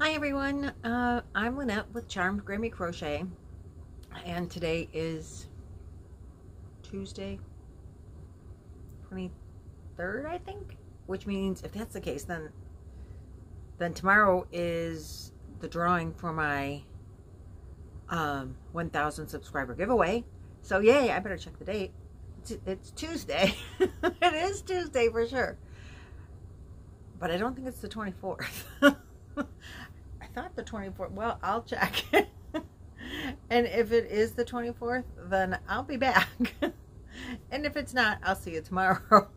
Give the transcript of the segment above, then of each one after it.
Hi everyone, I'm Lynette with Charmed Grammy Crochet, and today is Tuesday, 23rd, I think, which means if that's the case, then tomorrow is the drawing for my 1,000 subscriber giveaway. So yay, I better check the date. It's Tuesday. It is Tuesday for sure, but I don't think it's the 24th. I thought the 24th. Well, I'll check. And if it is the 24th, then I'll be back. And if it's not, I'll see you tomorrow.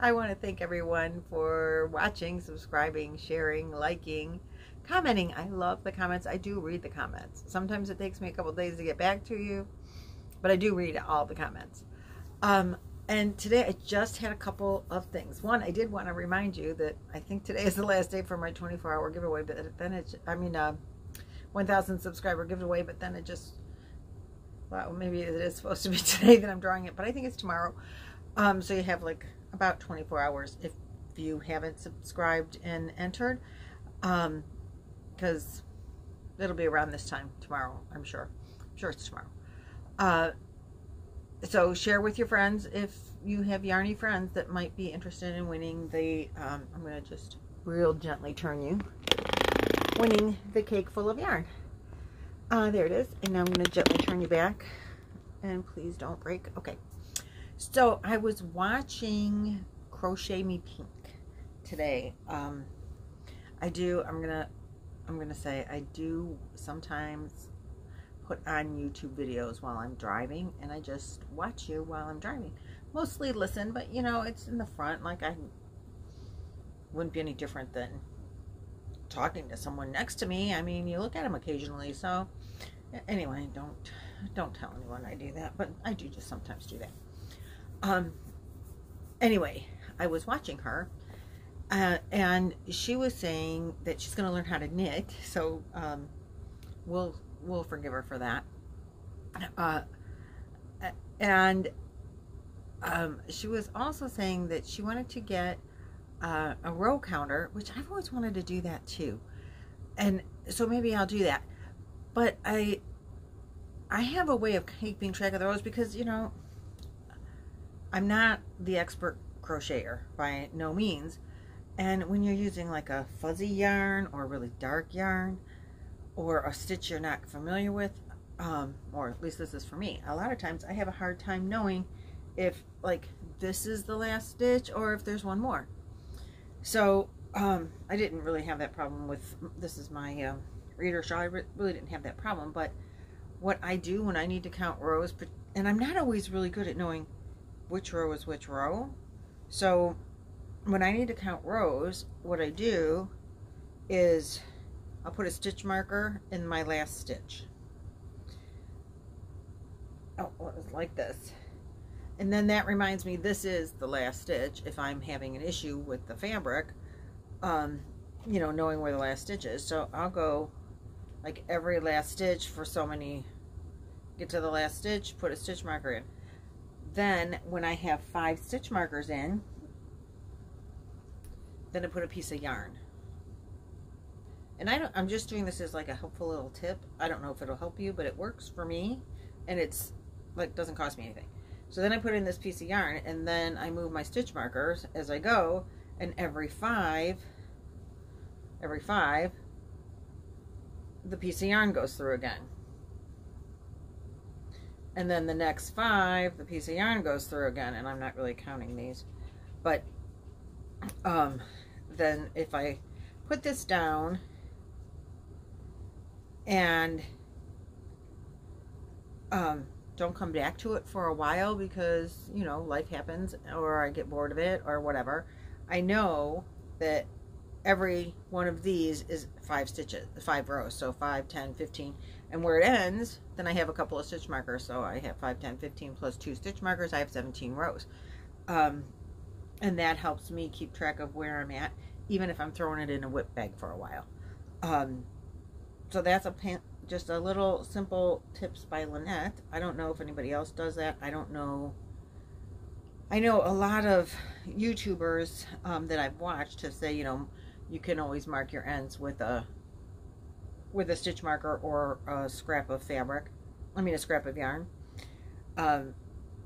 I want to thank everyone for watching, subscribing, sharing, liking, commenting. I love the comments. I do read the comments. Sometimes it takes me a couple days to get back to you, but I do read all the comments. And today I just had a couple of things. One, I did want to remind you that I think today is the last day for my 24-hour giveaway, but then 1,000 subscriber giveaway, but then it just, well, maybe it is supposed to be today that I'm drawing it, but I think it's tomorrow. So you have like about 24 hours if you haven't subscribed and entered, because it'll be around this time tomorrow, I'm sure. I'm sure it's tomorrow. So share with your friends if you have yarny friends that might be interested in winning the, I'm going to just real gently turn you, winning the cake full of yarn. There it is. And now I'm going to gently turn you back. And please don't break. Okay. So I was watching Crochet Me Pink today. I'm going to say I do sometimes put on YouTube videos while I'm driving, and I just watch you while I'm driving. Mostly listen, but you know, it's in the front, like I wouldn't be any different than talking to someone next to me. I mean, you look at them occasionally, so anyway, don't tell anyone I do that, but I do just sometimes do that. Anyway, I was watching her, and she was saying that she's going to learn how to knit, so we'll forgive her for that. She was also saying that she wanted to get a row counter, which I've always wanted to do that too. And so maybe I'll do that. But I have a way of keeping track of the rows because, you know, I'm not the expert crocheter by no means. And when you're using like a fuzzy yarn or really dark yarn, or a stitch you're not familiar with, or at least this is for me, a lot of times I have a hard time knowing if like this is the last stitch or if there's one more. So I didn't really have that problem with, this is my reader shawl, I really didn't have that problem. But what I do when I need to count rows, and I'm not always really good at knowing which row is which row, so when I need to count rows, what I do is I'll put a stitch marker in my last stitch. Oh, well, it's like this. And then that reminds me this is the last stitch if I'm having an issue with the fabric, you know, knowing where the last stitch is. So I'll go like every last stitch for so many, get to the last stitch, put a stitch marker in. Then when I have 5 stitch markers in, then I put a piece of yarn. And I'm just doing this as like a helpful little tip. I don't know if it'll help you, but it works for me, and it's like doesn't cost me anything. So then I put in this piece of yarn, and then I move my stitch markers as I go, and every five, the piece of yarn goes through again. And then the next 5, the piece of yarn goes through again, and I'm not really counting these. But then if I put this down and don't come back to it for a while because, you know, life happens or I get bored of it or whatever, I know that every one of these is 5 stitches, 5 rows, so 5, 10, 15, and where it ends, then I have a couple of stitch markers, so I have 5, 10, 15 plus 2 stitch markers, I have 17 rows. And that helps me keep track of where I'm at, even if I'm throwing it in a whip bag for a while. So that's just a little simple tips by Lynette. I don't know if anybody else does that. I don't know I know a lot of YouTubers that I've watched have say, you know, you can always mark your ends with a stitch marker or a scrap of fabric. I mean, a scrap of yarn. And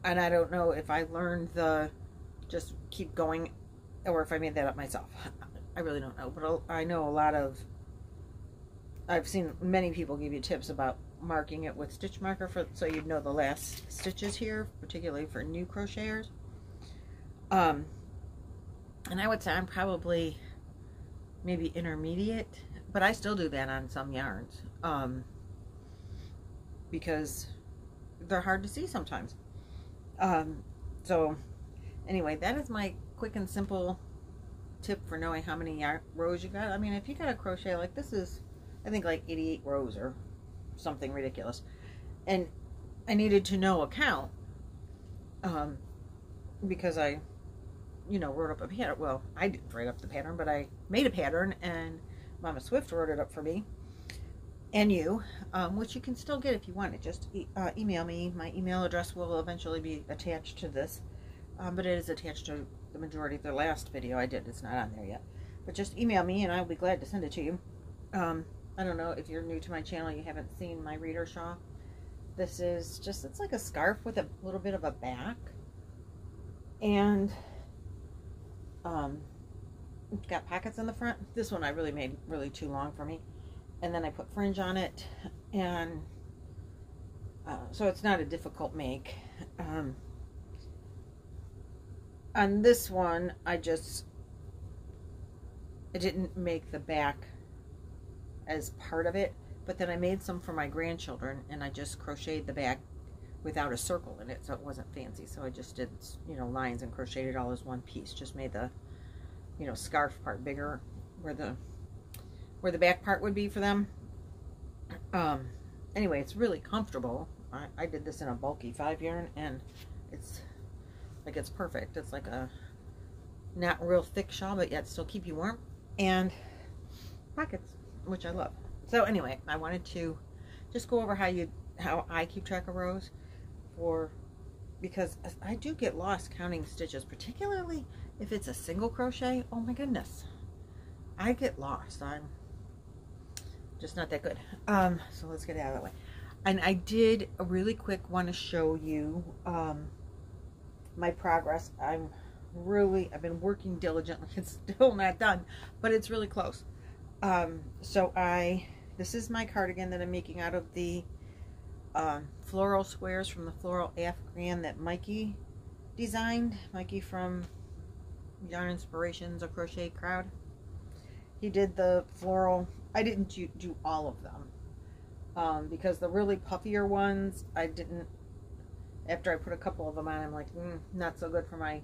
I don't know if I learned the just keep going or if I made that up myself. I really don't know, but I know a lot of, I've seen many people give you tips about marking it with stitch marker so you'd know the last stitches here, particularly for new crocheters. And I would say I'm probably maybe intermediate, but I still do that on some yarns because they're hard to see sometimes. So anyway, that is my quick and simple tip for knowing how many rows you got. I mean, if you got a crochet like this is, I think like 88 rows or something ridiculous, and I needed to know a count because I, you know, wrote up a pattern. Well, I didn't write up the pattern, but I made a pattern and Mama Swift wrote it up for me and you, which you can still get if you want it. Just email me. My email address will eventually be attached to this, but it is attached to the majority of the last video I did. It's not on there yet, but just email me and I'll be glad to send it to you. I don't know if you're new to my channel, you haven't seen my reader shawl. This is just, it's like a scarf with a little bit of a back, and it's got pockets in the front. This one I really made really too long for me, and then I put fringe on it, and so it's not a difficult make. On this one I didn't make the back as part of it, but then I made some for my grandchildren and I just crocheted the back without a circle in it, so it wasn't fancy. So I just did, you know, lines and crocheted it all as one piece. Just made the, you know, scarf part bigger where the back part would be for them. Anyway, it's really comfortable. I did this in a bulky 5 yarn and it's perfect. It's like a not real thick shawl, but yet still keep you warm, and pockets, which I love. So anyway, I wanted to just go over how I keep track of rows, because I do get lost counting stitches, particularly if it's a single crochet. Oh my goodness, I get lost. I'm just not that good. So let's get it out of the way. And I did a really quick want to show you my progress. I've been working diligently. It's still not done, but it's really close. So this is my cardigan that I'm making out of the floral squares from the Floral Afghan that Mikey designed. Mikey from Yarn Inspirations, a crochet crowd. He did the floral. I didn't do all of them because the really puffier ones I didn't. After I put a couple of them on, I'm like, not so good for my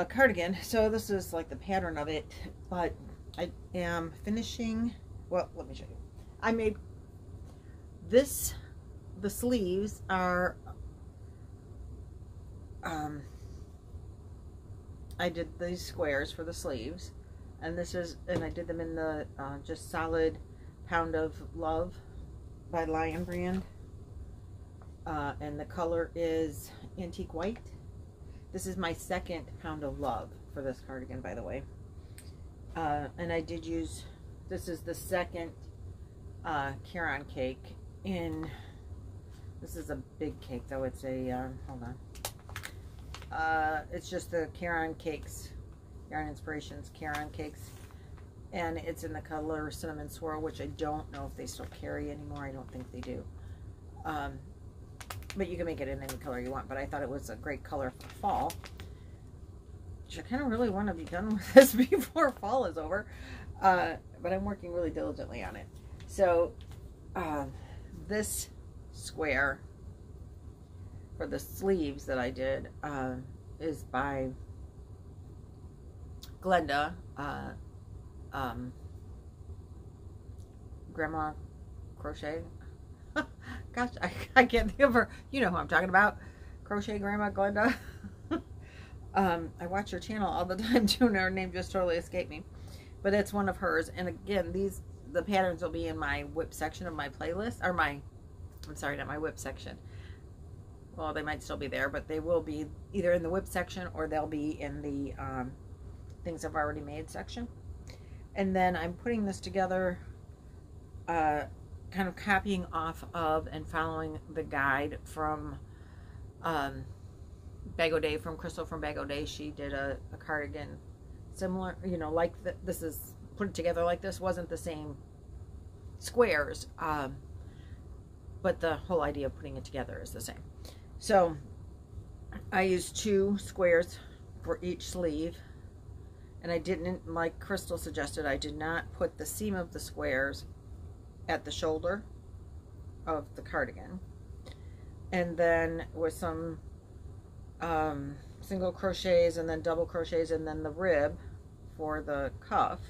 cardigan. So this is like the pattern of it, but I am finishing. Well, let me show you. I made this. The sleeves are. I did these squares for the sleeves, and I did them in the just solid Pound of Love by Lion brand. And the color is Antique White. This is my second Pound of Love for this cardigan, by the way. And I did use, this is the second Caron cake in, this is a big cake though, it's a, hold on. It's just the Caron Cakes, Yarn Inspirations Caron Cakes. And it's in the color Cinnamon Swirl, which I don't know if they still carry anymore. I don't think they do. But you can make it in any color you want, but I thought it was a great color for fall, which I kind of really want to be done with this before fall is over, but I'm working really diligently on it. So this square for the sleeves that I did is by Glenda, Grandma Crochet. Gosh, I can't think of her. You know who I'm talking about. Crochet Grandma Glenda. I watch her channel all the time too, and her name just totally escaped me. But it's one of hers. And again, the patterns will be in my whip section of my playlist. Or I'm sorry, not my whip section. Well, they might still be there, but they will be either in the whip section or they'll be in the things I've already made section. And then I'm putting this together, kind of copying off of and following the guide from Bag O' Day, from Crystal from Bag O' Day. She did a cardigan similar, you know, like this is put it together like this. Wasn't the same squares, but the whole idea of putting it together is the same. So I used 2 squares for each sleeve, and I didn't, like Crystal suggested, I did not put the seam of the squares at the shoulder of the cardigan. And then with some single crochets and then double crochets and then the rib for the cuff,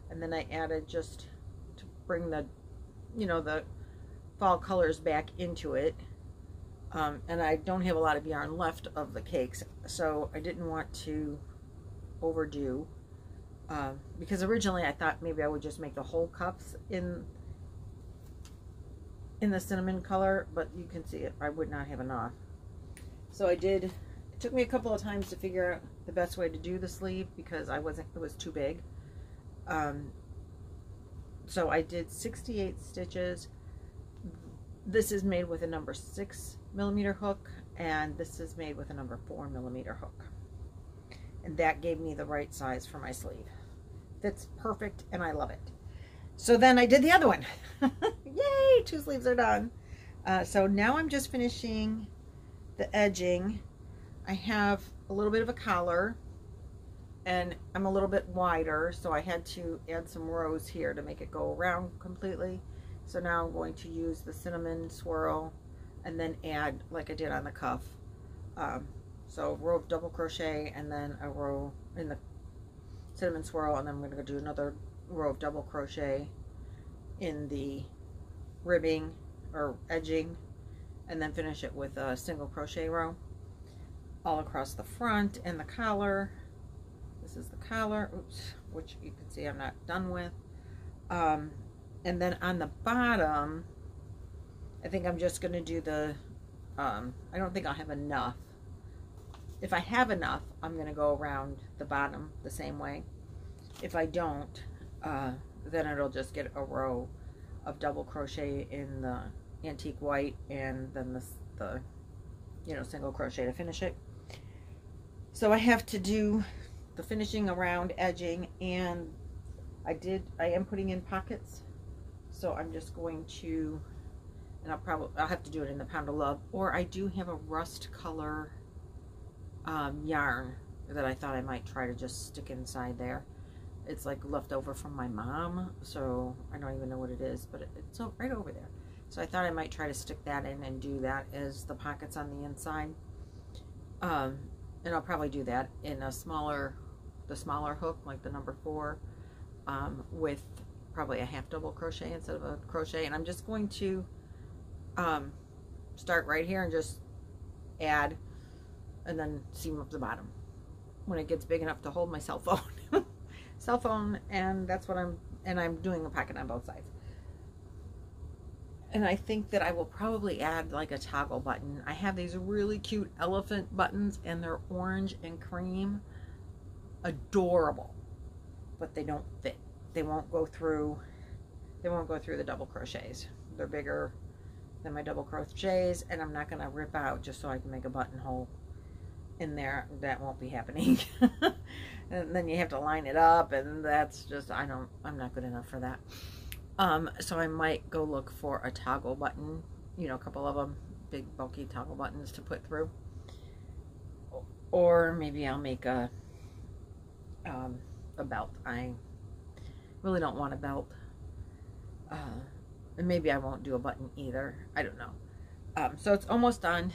and then I added, just to bring the, you know, the fall colors back into it. And I don't have a lot of yarn left of the cakes, so I didn't want to overdo, because originally I thought maybe I would just make the whole cups in the cinnamon color, but you can see it, I would not have enough. So I did, it took me a couple of times to figure out the best way to do the sleeve, because it was too big. So I did 68 stitches. This is made with a number 6mm hook, and this is made with a number 4mm hook. And that gave me the right size for my sleeve. Fits perfect, and I love it. So then I did the other one. Yay, 2 sleeves are done. So now I'm just finishing the edging. I have a little bit of a collar, and I'm a little bit wider, so I had to add some rows here to make it go around completely. So now I'm going to use the cinnamon swirl and then add, like I did on the cuff, so a row of double crochet and then a row in the cinnamon swirl, and then I'm going to do another row of double crochet in the ribbing or edging, and then finish it with a single crochet row all across the front and the collar. This is the collar, oops, which you can see I'm not done with. And then on the bottom, I think I'm just going to do the, I don't think I'll have enough. If I have enough, I'm going to go around the bottom the same way. If I don't, then it'll just get a row of double crochet in the antique white, and then the you know, single crochet to finish it. So I have to do the finishing around edging, and I am putting in pockets. So I'm just going to, and I'll have to do it in the Pound of Love, or I do have a rust color yarn that I thought I might try to just stick inside there. It's like leftover from my mom, so I don't even know what it is, but it's right over there. So I thought I might try to stick that in and do that as the pockets on the inside. And I'll probably do that in the smaller hook, like the number 4, with probably a half double crochet instead of a crochet. And I'm just going to start right here and just add, and then seam up the bottom when it gets big enough to hold my cell phone. And that's what I'm doing a pocket on both sides. And I think that I will probably add like a toggle button. I have these really cute elephant buttons, and they're orange and cream. Adorable. But they don't fit. They won't go through the double crochets. They're bigger than my double crochets, and I'm not going to rip out just so I can make a buttonhole in there. That won't be happening. And then you have to line it up, and that's just, I'm not good enough for that. So I might go look for a toggle button, you know, a couple of them, big bulky toggle buttons to put through. Or maybe I'll make a belt. I really don't want a belt. And maybe I won't do a button either. I don't know. So it's almost done.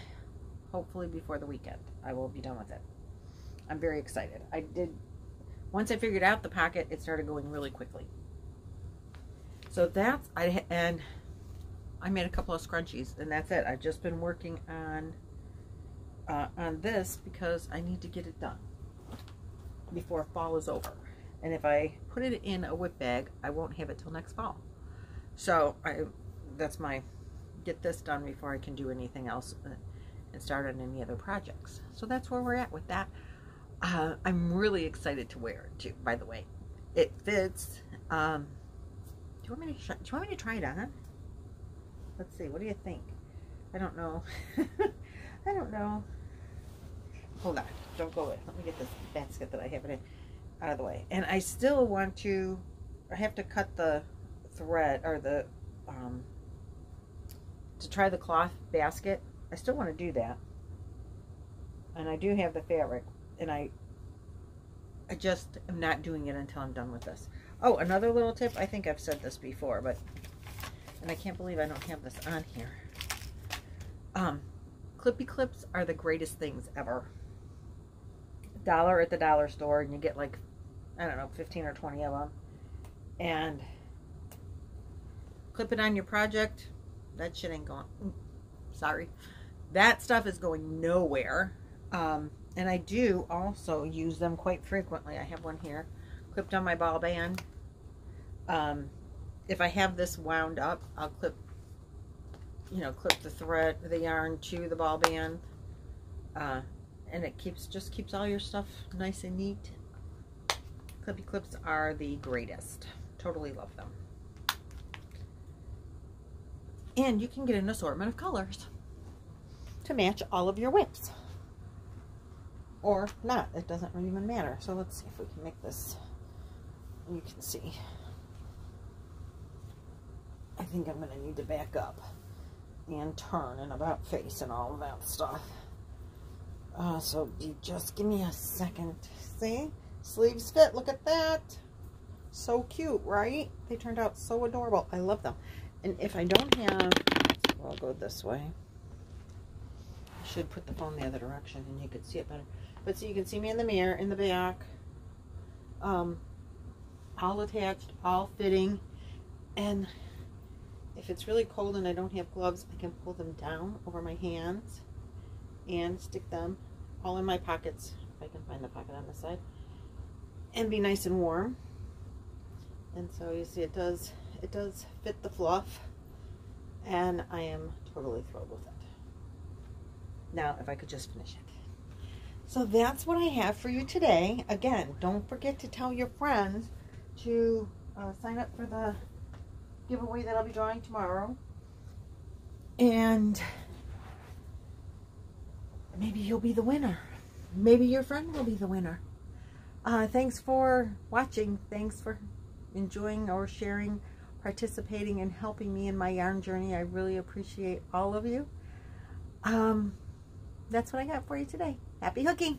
Hopefully before the weekend I will be done with it. I'm very excited. Once I figured out the pocket, it started going really quickly. So and I made a couple of scrunchies, and that's it. I've just been working on this because I need to get it done before fall is over. And if I put it in a whip bag, I won't have it till next fall. So that's my get this done before I can do anything else and start on any other projects. So that's where we're at with that. I'm really excited to wear it too, by the way. It fits. Do you want me to try it on? Let's see, what do you think? I don't know. I don't know. Hold on, don't go away. Let me get this basket that I have it in out of the way. And I still want to, I have to cut the thread, or the, to try the cloth basket. I still want to do that. And I do have the fabric, and I just am not doing it until I'm done with this. Oh, another little tip, I think I've said this before, but, and I can't believe I don't have this on here. Clippy clips are the greatest things ever. $1 at the dollar store, and you get like, I don't know, 15 or 20 of them. And clip it on your project. That shit ain't going, sorry. That stuff is going nowhere. And I do also use them quite frequently. I have one here clipped on my ball band. If I have this wound up, I'll clip, you know, clip the thread, the yarn to the ball band. And it just keeps all your stuff nice and neat. Clippy clips are the greatest. Totally love them. And you can get an assortment of colors to match all of your whips. Or not, it doesn't even matter. So let's see if we can make this, you can see. I think I'm going to need to back up and turn and about face and all of that stuff. So you just give me a second. See? Sleeves fit, look at that. So cute, right? They turned out so adorable. I love them. And if I don't have, well, I'll go this way. I should put the phone the other direction and you could see it better. But so you can see me in the mirror, in the back. All attached, all fitting. And if it's really cold and I don't have gloves, I can pull them down over my hands and stick them all in my pockets, if I can find the pocket on the side, and be nice and warm. And so you see it does fit the fluff, and I am totally thrilled with it. Now if I could just finish it. So that's what I have for you today. Again, don't forget to tell your friends to sign up for the giveaway that I'll be drawing tomorrow. And maybe you'll be the winner. Maybe your friend will be the winner. Thanks for watching. Thanks for enjoying or sharing, participating, and helping me in my yarn journey. I really appreciate all of you. That's what I got for you today. Happy hooking!